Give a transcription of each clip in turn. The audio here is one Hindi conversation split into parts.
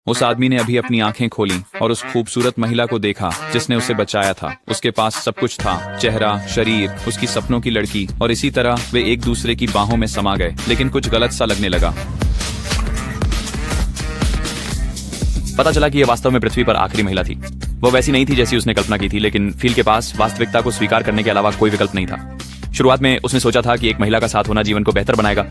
उस आदमी ने अभी अपनी आंखें खोली और उस खूबसूरत महिला को देखा जिसने उसे बचाया था। उसके पास सब कुछ था, चेहरा, शरीर, उसकी सपनों की लड़की, और इसी तरह वे एक दूसरे की बाहों में समा गए। लेकिन कुछ गलत सा लगने लगा। पता चला कि यह वास्तव में पृथ्वी पर आखिरी महिला थी। वो वैसी नहीं थी जैसी उसने कल्पना की थी, लेकिन फील के पास वास्तविकता को स्वीकार करने के अलावा कोई विकल्प नहीं था। शुरुआत में उसने सोचा था कि एक महिला का साथ होना जीवन को बेहतर बनाएगा,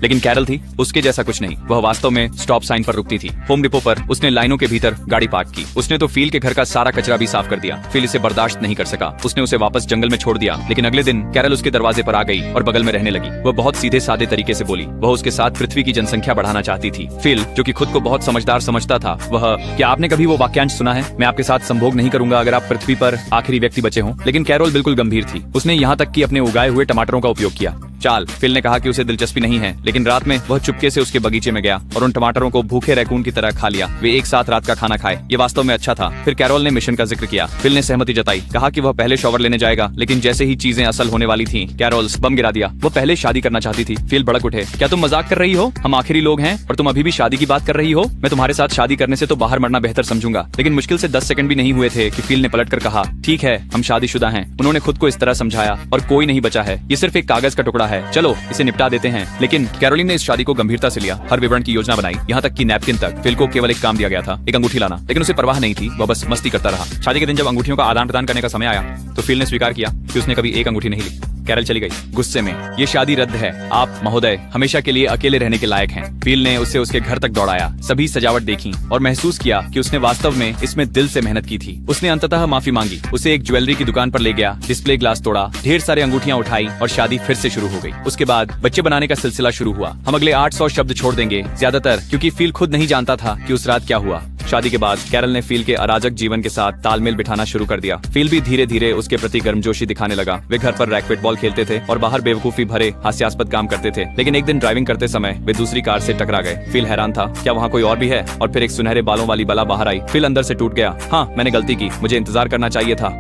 लेकिन कैरल थी, उसके जैसा कुछ नहीं। वह वास्तव में स्टॉप साइन पर रुकती थी। होम डिपो पर उसने लाइनों के भीतर गाड़ी पार्क की। उसने तो फील के घर का सारा कचरा भी साफ कर दिया। फील इसे बर्दाश्त नहीं कर सका। उसने उसे वापस जंगल में छोड़ दिया। लेकिन अगले दिन कैरल उसके दरवाजे पर आ गई और बगल में रहने लगी। वह बहुत सीधे साधे तरीके से बोली। वह उसके साथ पृथ्वी की जनसंख्या बढ़ाना चाहती थी। फील, जो कि खुद को बहुत समझदार समझता था, वह, क्या आपने कभी वो वाक्यांश सुना है, मैं आपके साथ संभोग नहीं करूंगा अगर आप पृथ्वी पर आखिरी व्यक्ति बचे हों? लेकिन कैरोल बिल्कुल गंभीर थी। उसने यहाँ तक कि अपने उगाए हुए टमाटरों का उपयोग किया। चाल, फिल ने कहा कि उसे दिलचस्पी नहीं है, लेकिन रात में वह चुपके से उसके बगीचे में गया और उन टमाटरों को भूखे रैकून की तरह खा लिया। वे एक साथ रात का खाना खाए। ये वास्तव में अच्छा था। फिर कैरोल ने मिशन का जिक्र किया। फिल ने सहमति जताई, कहा कि वह पहले शॉवर लेने जाएगा। लेकिन जैसे ही चीजें असल होने वाली थीं, कैरोल बम गिरा दिया। वह पहले शादी करना चाहती थी। फिल भड़क उठे, क्या तुम मजाक कर रही हो? हम आखिरी लोग हैं और तुम अभी भी शादी की बात कर रही हो? मैं तुम्हारे साथ शादी करने से तो बाहर मरना बेहतर समझूंगा। लेकिन मुश्किल से 10 सेकंड भी नहीं हुए थे कि फिल ने पलट कर कहा, ठीक है, हम शादीशुदा हैं। उन्होंने खुद को इस तरह समझाया और कोई नहीं बचा है। ये सिर्फ एक कागज का टुकड़ा है, चलो इसे निपटा देते हैं। लेकिन कैरोलिन ने इस शादी को गंभीरता से लिया। हर विवरण की योजना बनाई, यहाँ तक कि नैपकिन तक। फिल को केवल एक काम दिया गया था, एक अंगूठी लाना। लेकिन उसे परवाह नहीं थी, वह बस मस्ती करता रहा। शादी के दिन जब अंगूठियों का आदान प्रदान करने का समय आया तो फिल ने स्वीकार किया कि उसने कभी एक अंगूठी नहीं ली। कैरल चली गई गुस्से में, ये शादी रद्द है। आप महोदय हमेशा के लिए अकेले रहने के लायक हैं। फिल ने उसे उसके घर तक दौड़ाया, सभी सजावट देखी और महसूस किया कि उसने वास्तव में इसमें दिल से मेहनत की थी। उसने अंततः माफी मांगी। उसे एक ज्वेलरी की दुकान पर ले गया, डिस्प्ले ग्लास तोड़ा, ढेर सारे अंगूठियां उठाई और शादी फिर से शुरू हो गई। उसके बाद बच्चे बनाने का सिलसिला शुरू हुआ। हम अगले 800 शब्द छोड़ देंगे, ज्यादातर क्योंकि फिल खुद नहीं जानता था कि उस रात क्या हुआ। शादी के बाद कैरल ने फील के अराजक जीवन के साथ तालमेल बिठाना शुरू कर दिया। फील भी धीरे धीरे उसके प्रति गर्मजोशी दिखाने लगा। वे घर पर रैकेट बॉल खेलते थे और बाहर बेवकूफी भरे हास्यास्पद काम करते थे। लेकिन एक दिन ड्राइविंग करते समय वे दूसरी कार से टकरा गए। फील हैरान था, क्या वहाँ कोई और भी है? और फिर एक सुनहरे बालों वाली बला बाहर आई। फील अंदर से टूट गया। हाँ, मैंने गलती की, मुझे इंतजार करना चाहिए था।